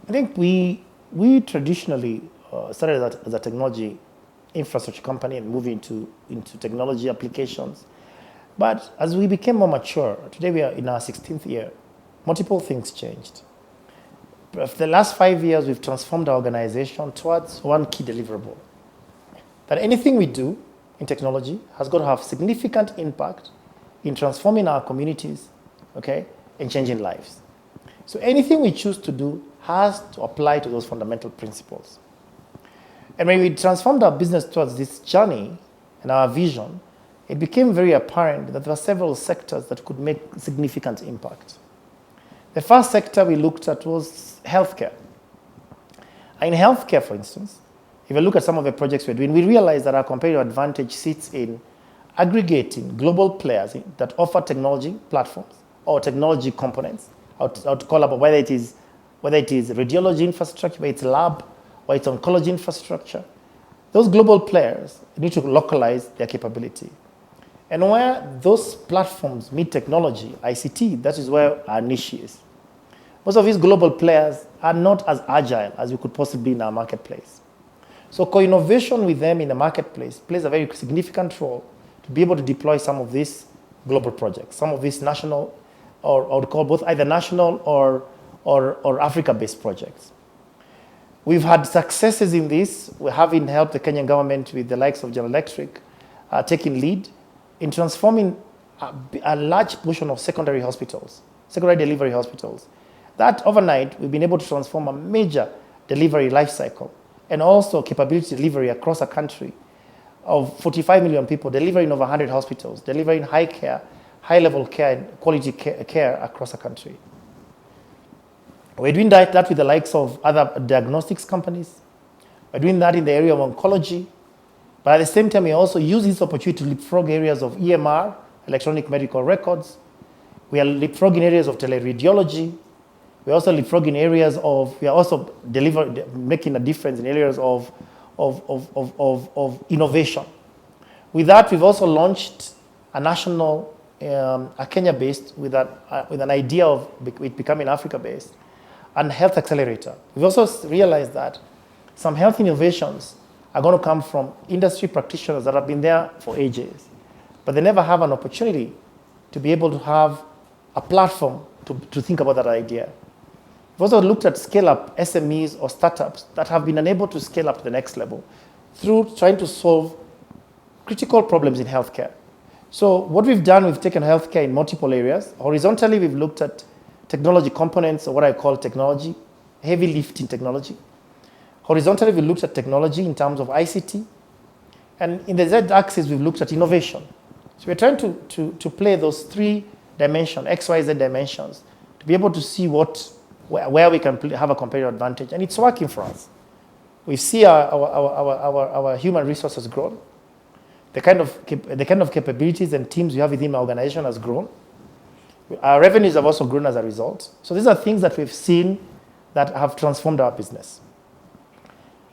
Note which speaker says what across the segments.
Speaker 1: I think we traditionally started as a technology infrastructure company and moved into technology applications. But as we became more mature, today we are in our 16th year, multiple things changed. For the last 5 years, we've transformed our organization towards one key deliverable. That anything we do in technology has got to have significant impact in transforming our communities, okay, and changing lives. So anything we choose to do has to apply to those fundamental principles. And when we transformed our business towards this journey and our vision, it became very apparent that there were several sectors that could make significant impact. The first sector we looked at was healthcare. In healthcare, for instance, if you look at some of the projects we're doing, we realize that our competitive advantage sits in aggregating global players that offer technology platforms or technology components, out collaborate, whether it is radiology infrastructure, whether it's lab, or it's oncology infrastructure. Those global players need to localize their capability. And where those platforms meet technology, ICT, that is where our niche is. Most of these global players are not as agile as we could possibly be in our marketplace. So co-innovation with them in the marketplace plays a very significant role to be able to deploy some of these global projects, some of these national, or I would call both either national or Africa-based projects. We've had successes in this. We having helped the Kenyan government with the likes of General Electric taking lead in transforming a large portion of secondary delivery hospitals. That overnight, we've been able to transform a major delivery life cycle and also capability delivery across a country of 45 million people, delivering over 100 hospitals, delivering high-level care and quality care across a country. We're doing that with the likes of other diagnostics companies. We're doing that in the area of oncology. But at the same time, we also use this opportunity to leapfrog areas of EMR, electronic medical records. We are leapfrogging areas of teleradiology. We're also leapfrogging areas of, we are also making a difference in areas of innovation. With that, we've also launched a national, a Kenya-based, with an idea of it becoming Africa-based, and health accelerator. We've also realized that some health innovations are going to come from industry practitioners that have been there for ages, but they never have an opportunity to be able to have a platform to think about that idea. We've also looked at scale-up SMEs or startups that have been unable to scale up to the next level through trying to solve critical problems in healthcare. So what we've done, we've taken healthcare in multiple areas. Horizontally, we've looked at technology components, or what I call technology, heavy lifting technology. Horizontally, we looked at technology in terms of ICT. And in the Z-axis, we've looked at innovation. So we're trying to play those three dimensions, X, Y, Z dimensions, to be able to see where we can have a competitive advantage. And it's working for us. We see our human resources grown. The kind of capabilities and teams we have within our organization has grown. Our revenues have also grown as a result. So these are things that we've seen that have transformed our business.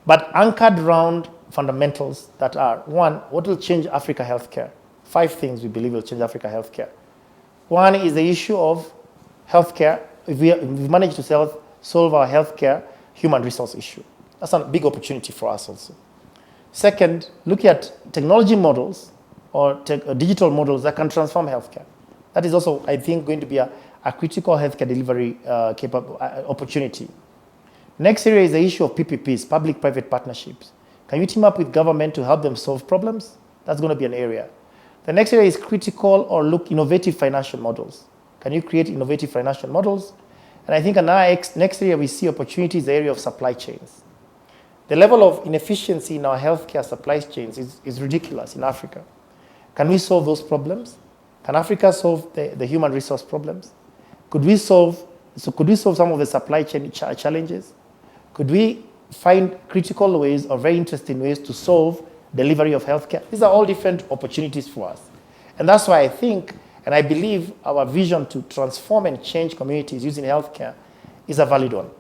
Speaker 1: But anchored around fundamentals that are, one, what will change Africa healthcare? 5 things we believe will change Africa healthcare. One is the issue of healthcare. If we manage to solve our healthcare human resource issue, that's a big opportunity for us also. Second, look at technology models or digital models that can transform healthcare. That is also, I think, going to be a critical healthcare delivery opportunity. Next area is the issue of PPPs, public-private partnerships. Can you team up with government to help them solve problems? That's going to be an area. The next area is critical or innovative financial models. Can you create innovative financial models? And I think another next area we see opportunities is the area of supply chains. The level of inefficiency in our healthcare supply chains is ridiculous in Africa. Can we solve those problems? Can Africa solve the human resource problems? Could we solve some of the supply chain challenges? Could we find critical ways or very interesting ways to solve delivery of healthcare? These are all different opportunities for us. And that's why I think, and I believe, our vision to transform and change communities using healthcare is a valid one.